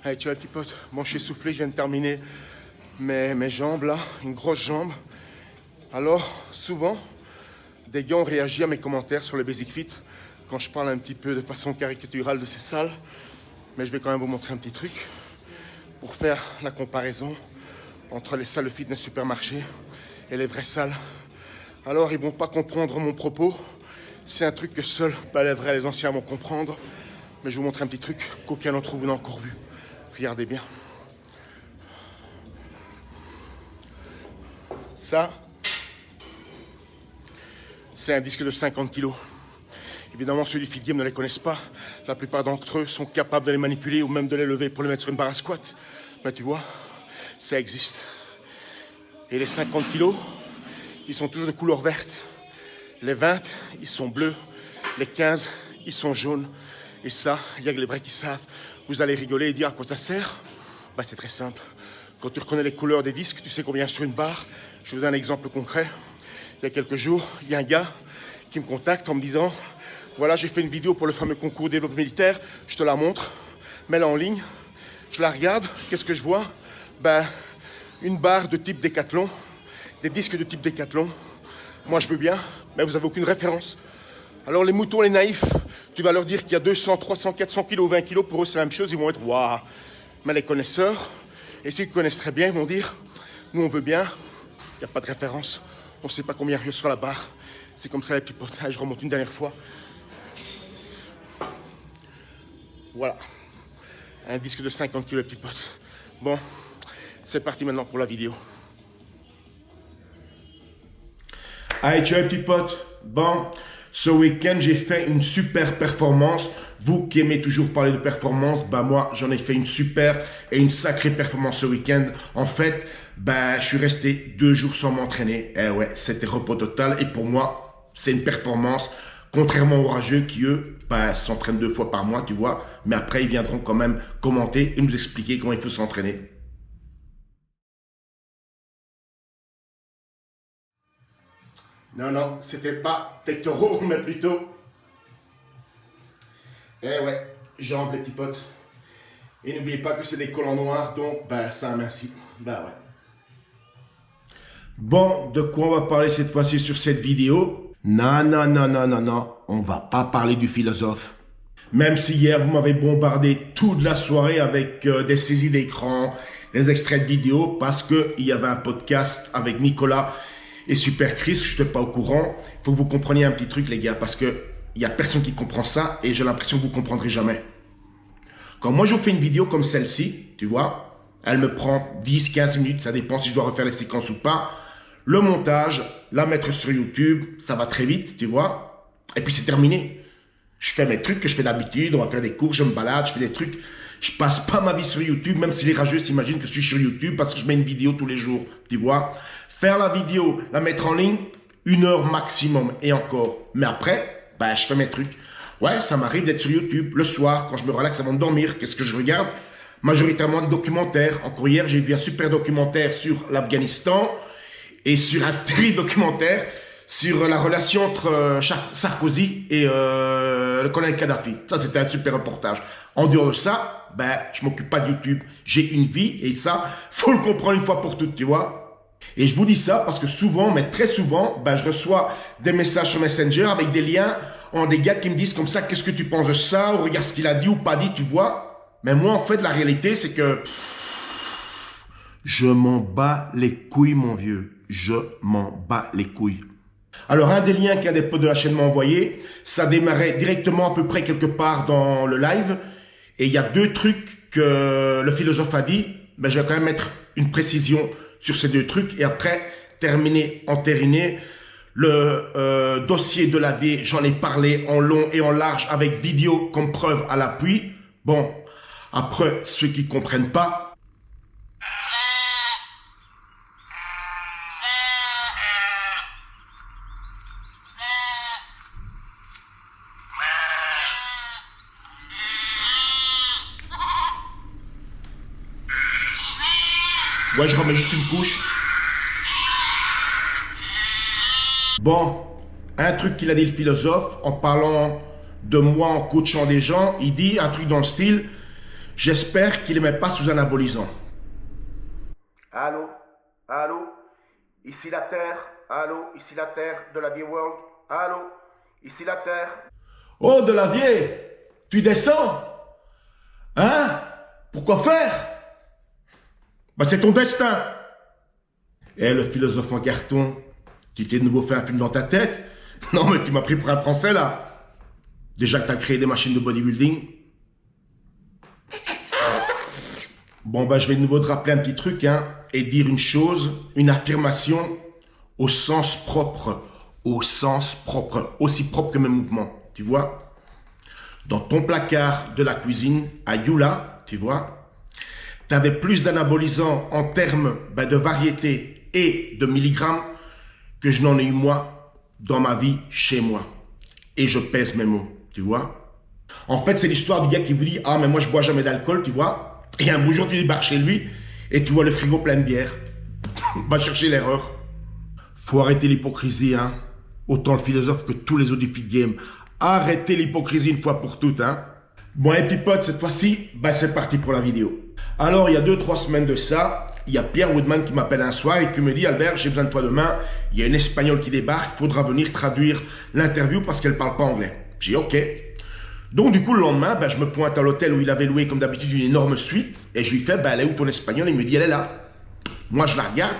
Allez, tu vois, petit pote, bon, je suis essoufflé, je viens de terminer mes jambes, là, une grosse jambe. Alors, souvent, des gars ont réagi à mes commentaires sur le Basic Fit quand je parle un petit peu de façon caricaturale de ces salles. Mais je vais quand même vous montrer un petit truc pour faire la comparaison entre les salles de fitness supermarché et les vraies salles. Alors, ils vont pas comprendre mon propos. C'est un truc que seuls les vrais, les anciens vont comprendre. Mais je vais vous montrer un petit truc qu'aucun d'entre vous n'a encore vu. Regardez bien. Ça, c'est un disque de 50 kg. Évidemment, ceux du Fit Game ne les connaissent pas. La plupart d'entre eux sont capables de les manipuler ou même de les lever pour les mettre sur une barre à squat. Mais tu vois, ça existe. Et les 50 kg, ils sont toujours de couleur verte. Les 20, ils sont bleus. Les 15, ils sont jaunes. Et ça, il y a que les vrais qui savent. Vous allez rigoler et dire à quoi ça sert. Bah, c'est très simple. Quand tu reconnais les couleurs des disques, tu sais combien sur une barre. Je vous donne un exemple concret. Il y a quelques jours, il y a un gars qui me contacte en me disant « Voilà, j'ai fait une vidéo pour le fameux concours développement militaire. Je te la montre. Mets-la en ligne. » Je la regarde. Qu'est-ce que je vois? Ben, une barre de type Décathlon. Des disques de type Décathlon. Moi, je veux bien, mais vous n'avez aucune référence. Alors, les moutons, les naïfs, tu vas leur dire qu'il y a 200, 300, 400 kilos, 20 kilos. Pour eux, c'est la même chose. Ils vont être « Waouh !» Mais les connaisseurs, et ceux qui connaissent très bien, ils vont dire « Nous, on veut bien. Il n'y a pas de référence. On ne sait pas combien il y a sur la barre. » C'est comme ça, les petits potes. Je remonte une dernière fois. Voilà. Un disque de 50 kg, les petits potes. Bon, c'est parti maintenant pour la vidéo. Allez, tu vois, petit pote. Bon, ce week-end, j'ai fait une super performance. Vous qui aimez toujours parler de performance, bah moi, j'en ai fait une super et une sacrée performance ce week-end. En fait, bah, je suis resté 2 jours sans m'entraîner. Eh ouais, c'était repos total. Et pour moi, c'est une performance. Contrairement aux rageux qui, eux, bah, s'entraînent 2 fois par mois, tu vois. Mais après, ils viendront quand même commenter et nous expliquer comment il faut s'entraîner. Non, non, c'était pas pectoraux, mais plutôt... Eh ouais, jambes, les petits potes. Et n'oubliez pas que c'est des collants noirs, donc, ben, ça amincit. Ben ouais. Bon, de quoi on va parler cette fois-ci sur cette vidéo? Non, non, non, non, non, non, on va pas parler du philosophe. Même si hier, vous m'avez bombardé toute la soirée avec des saisies d'écran, des extraits de vidéos, parce qu'il y avait un podcast avec Nicolas et Super Chris, je n'étais pas au courant. Il faut que vous compreniez un petit truc, les gars, parce qu'il n'y a personne qui comprend ça et j'ai l'impression que vous ne comprendrez jamais. Quand moi, je vous fais une vidéo comme celle-ci, tu vois, elle me prend 10-15 minutes, ça dépend si je dois refaire les séquences ou pas. Le montage, la mettre sur YouTube, ça va très vite, tu vois. Et puis c'est terminé. Je fais mes trucs que je fais d'habitude, on va faire des cours, je me balade, je fais des trucs. Je passe pas ma vie sur YouTube, même si les rageux s'imaginent que je suis sur YouTube parce que je mets une vidéo tous les jours, tu vois. Faire la vidéo, la mettre en ligne, 1 heure maximum et encore. Mais après, ben, je fais mes trucs. Ouais, ça m'arrive d'être sur YouTube le soir, quand je me relaxe avant de dormir. Qu'est-ce que je regarde? Majoritairement des documentaires. Encore hier, j'ai vu un super documentaire sur l'Afghanistan et sur un terrible documentaire sur la relation entre Sarkozy et le colonel Kadhafi. Ça, c'était un super reportage. En dehors de ça, ben, je m'occupe pas de YouTube. J'ai une vie et ça, faut le comprendre une fois pour toutes, tu vois. Et je vous dis ça parce que souvent, mais très souvent, ben, je reçois des messages sur Messenger avec des liens en des gars qui me disent comme ça, qu'est-ce que tu penses de ça, ou regarde ce qu'il a dit ou pas dit, tu vois. Mais moi, en fait, la réalité, c'est que je m'en bats les couilles, mon vieux. Je m'en bats les couilles. Alors, un des liens qu'un des potes de la chaîne m'a envoyé, ça démarrait directement à peu près quelque part dans le live. Et il y a 2 trucs que le philosophe a dit. Ben, je vais quand même mettre une précision sur ces 2 trucs. Et après, terminer, entériner. Le dossier de la vie, j'en ai parlé en long et en large avec vidéo comme preuve à l'appui. Bon, après, ceux qui ne comprennent pas, ouais, je remets juste une couche. Bon, un truc qu'il a dit le philosophe, en parlant de moi, en coachant des gens, il dit un truc dans le style, J'espère qu'il ne met pas sous anabolisant. Allô? Allô? Ici la Terre? Allô? Ici la Terre de la Vie World? Allô? Ici la Terre? Oh, de la Vie! Tu descends? Hein? Pourquoi faire? Bah, c'est ton destin! Eh, le philosophe en carton, tu t'es de nouveau fait un film dans ta tête? Non, mais tu m'as pris pour un Français, là. Déjà que tu as créé des machines de bodybuilding. Bon, bah, je vais de nouveau te rappeler un petit truc, hein, et dire une chose, une affirmation, au sens propre, aussi propre que mes mouvements, tu vois. Dans ton placard de la cuisine, à Youla, tu vois, tu avais plus d'anabolisants en termes de variété et de milligrammes que je n'en ai eu moi dans ma vie chez moi. Et je pèse mes mots, tu vois. En fait, c'est l'histoire du gars qui vous dit « Ah, mais moi, je bois jamais d'alcool, tu vois. » Et un beau jour, tu débarques chez lui et tu vois le frigo plein de bière. Va chercher l'erreur. Faut arrêter l'hypocrisie, hein. Autant le philosophe que tous les autres du feed game. Arrêtez l'hypocrisie une fois pour toutes, hein. Bon, et petits potes, cette fois-ci, c'est parti pour la vidéo. Alors, il y a 2-3 semaines de ça, il y a Pierre Woodman qui m'appelle un soir et qui me dit « Albert, j'ai besoin de toi demain. Il y a une Espagnole qui débarque, il faudra venir traduire l'interview parce qu'elle ne parle pas anglais. » J'ai dit « Ok. » Donc, du coup, le lendemain, je me pointe à l'hôtel où il avait loué, comme d'habitude, une énorme suite. Et je lui fais, elle est où ton espagnol? Il me dit, elle est là. Moi, je la regarde.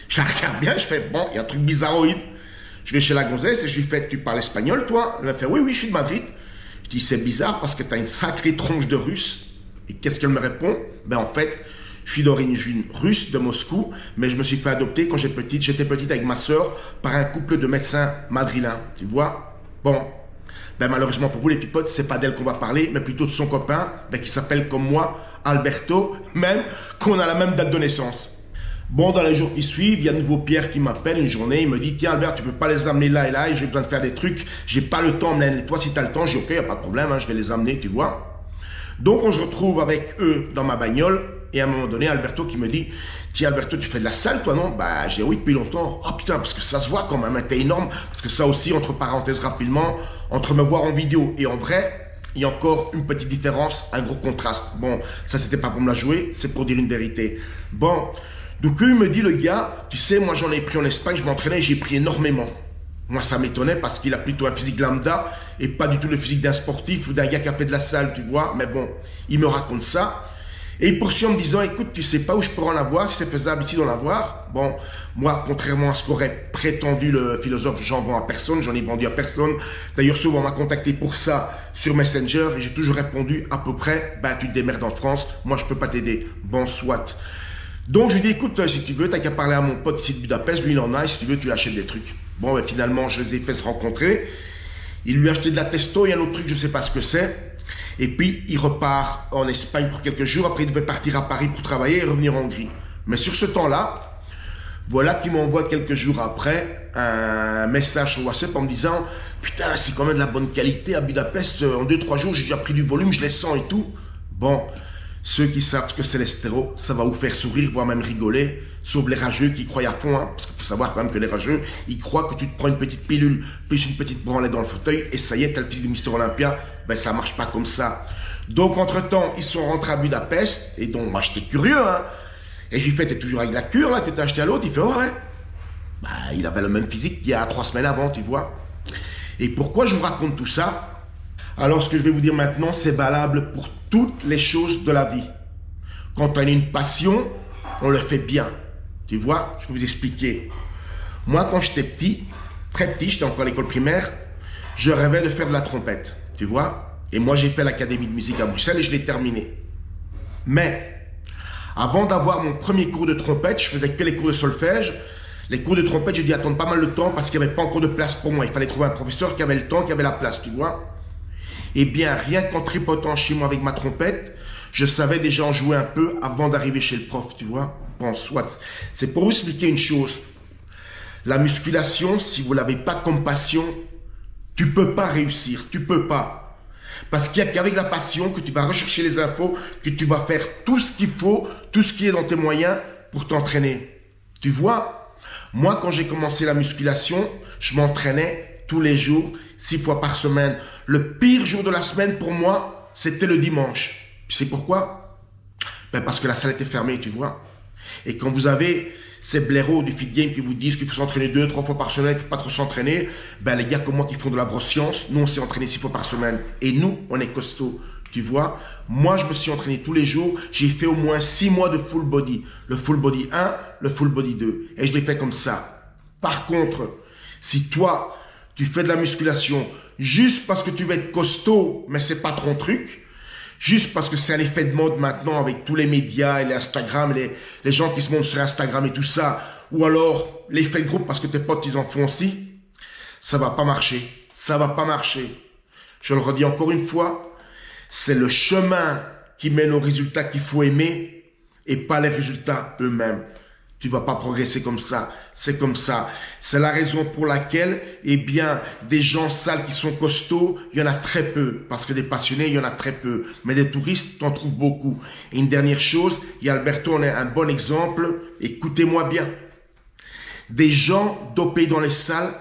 Je la regarde bien. Je fais, bon, il y a un truc bizarroïde. Je vais chez la gonzesse et je lui fais, tu parles espagnol, toi? Elle me fait, oui, oui, je suis de Madrid. Je dis, c'est bizarre parce que tu as une sacrée tronche de russe. Et qu'est-ce qu'elle me répond? En fait, je suis d'origine russe, de Moscou, mais je me suis fait adopter quand j'étais petite avec ma sœur par un couple de médecins madrilènes. Tu vois? Bon. Malheureusement pour vous les petits potes, c'est pas d'elle qu'on va parler, mais plutôt de son copain, qui s'appelle comme moi, Alberto, même qu'on a la même date de naissance. Bon, dans les jours qui suivent, il y a de nouveau Pierre qui m'appelle une journée, il me dit, tiens Albert, tu peux pas les amener là et là, et j'ai besoin de faire des trucs, j'ai pas le temps, mais toi si tu as le temps, j'ai ok, y a pas de problème, hein, je vais les amener, tu vois. Donc on se retrouve avec eux dans ma bagnole, et à un moment donné, Alberto qui me dit, tiens Alberto, tu fais de la salle toi, non? J'ai oui depuis longtemps. Oh putain, parce que ça se voit quand même, t'es énorme, parce que ça aussi, entre parenthèses rapidement, entre me voir en vidéo et en vrai, il y a encore une petite différence, un gros contraste. Bon, ça c'était pas pour me la jouer, c'est pour dire une vérité. Bon, donc il me dit le gars, tu sais, moi j'en ai pris en Espagne, je m'entraînais, j'ai pris énormément. Moi ça m'étonnait parce qu'il a plutôt un physique lambda et pas du tout le physique d'un sportif ou d'un gars qui a fait de la salle, tu vois. Mais bon, il me raconte ça. Et il poursuit en me disant, écoute, tu sais pas où je pourrais en avoir, si c'est faisable ici d'en avoir. Bon, moi, contrairement à ce qu'aurait prétendu le philosophe, j'en vends à personne, j'en ai vendu à personne. D'ailleurs, souvent, on m'a contacté pour ça sur Messenger et j'ai toujours répondu à peu près, tu te démerdes en France, moi, je peux pas t'aider. Bon, soit. Donc, je lui dis, écoute, si tu veux, t'as qu'à parler à mon pote ici de Budapest, lui, il en a, et si tu veux, tu l'achètes des trucs. Bon, finalement, je les ai fait se rencontrer. Il lui a acheté de la testo et un autre truc, je sais pas ce que c'est. Et puis, il repart en Espagne pour quelques jours. Après, il devait partir à Paris pour travailler et revenir en Hongrie. Mais sur ce temps-là, voilà qu'il m'envoie quelques jours après un message sur WhatsApp en me disant « Putain, c'est quand même de la bonne qualité à Budapest. En 2-3 jours, j'ai déjà pris du volume, je les sens et tout. » Bon, ceux qui savent ce que c'est l'estéro, ça va vous faire sourire, voire même rigoler. Sauf les rageux qui croient à fond. Hein, parce qu'il faut savoir quand même que les rageux, ils croient que tu te prends une petite pilule, plus une petite branlette dans le fauteuil, et ça y est, t'as le physique de Mister Olympia. Ça marche pas comme ça. Donc, entre-temps, ils sont rentrés à Budapest, et donc, moi, j'étais curieux, hein. Et j'ai fait, t'es toujours avec la cure, là, que t'as acheté à l'autre? Il fait, ouais. Il avait le même physique qu'il y a 3 semaines avant, tu vois. Et pourquoi je vous raconte tout ça? Alors, ce que je vais vous dire maintenant, c'est valable pour toutes les choses de la vie. Quand on a une passion, on le fait bien. Tu vois, je vais vous expliquer. Moi, quand j'étais petit, très petit, j'étais encore à l'école primaire, je rêvais de faire de la trompette. Tu vois? Et moi, j'ai fait l'académie de musique à Bruxelles et je l'ai terminé. Mais, avant d'avoir mon premier cours de trompette, je faisais que les cours de solfège. Les cours de trompette, j'ai dû attendre pas mal de temps parce qu'il n'y avait pas encore de place pour moi. Il fallait trouver un professeur qui avait le temps, qui avait la place, tu vois? Eh bien, rien qu'en tripotant chez moi avec ma trompette, je savais déjà en jouer un peu avant d'arriver chez le prof, tu vois? Bon, soit. C'est pour vous expliquer une chose. La musculation, si vous ne l'avez pas comme passion, tu ne peux pas réussir, tu ne peux pas. Parce qu'il n'y a qu'avec la passion que tu vas rechercher les infos, que tu vas faire tout ce qu'il faut, tout ce qui est dans tes moyens pour t'entraîner. Tu vois, moi quand j'ai commencé la musculation, je m'entraînais tous les jours, 6 fois par semaine. Le pire jour de la semaine pour moi, c'était le dimanche. Tu sais pourquoi? Ben parce que la salle était fermée, tu vois. Et quand vous avez ces blaireaux du fit game qui vous disent qu'il faut s'entraîner 2-3 fois par semaine, qu'il ne faut pas trop s'entraîner, ben les gars comme moi qui font de la brosse science, nous on s'est entraîné 6 fois par semaine. Et nous, on est costaud. Tu vois, moi je me suis entraîné tous les jours, j'ai fait au moins 6 mois de full body. Le full body 1, le full body 2. Et je l'ai fait comme ça. Par contre, si toi, tu fais de la musculation juste parce que tu veux être costaud, mais c'est pas ton truc, juste parce que c'est un effet de mode maintenant avec tous les médias et les Instagram, les gens qui se montrent sur Instagram et tout ça, ou alors l'effet de groupe parce que tes potes ils en font aussi, ça va pas marcher. Ça va pas marcher. Je le redis encore une fois, c'est le chemin qui mène aux résultats qu'il faut aimer et pas les résultats eux-mêmes. Tu vas pas progresser comme ça. C'est comme ça. C'est la raison pour laquelle, eh bien, des gens sales qui sont costauds, il y en a très peu. Parce que des passionnés, il y en a très peu. Mais des touristes, t'en trouves beaucoup. Et une dernière chose, et Alberto en est un bon exemple. Écoutez-moi bien. Des gens dopés dans les salles,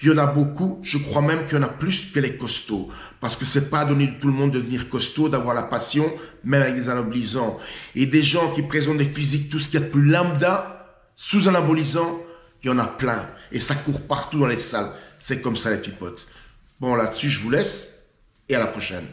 il y en a beaucoup, je crois même qu'il y en a plus que les costauds. Parce que c'est pas donné à tout le monde de devenir costaud, d'avoir la passion, même avec des anabolisants. Et des gens qui présentent des physiques, tout ce qu'il y a de plus lambda, sous anabolisants, il y en a plein. Et ça court partout dans les salles. C'est comme ça les petits potes. Bon, là-dessus, je vous laisse et à la prochaine.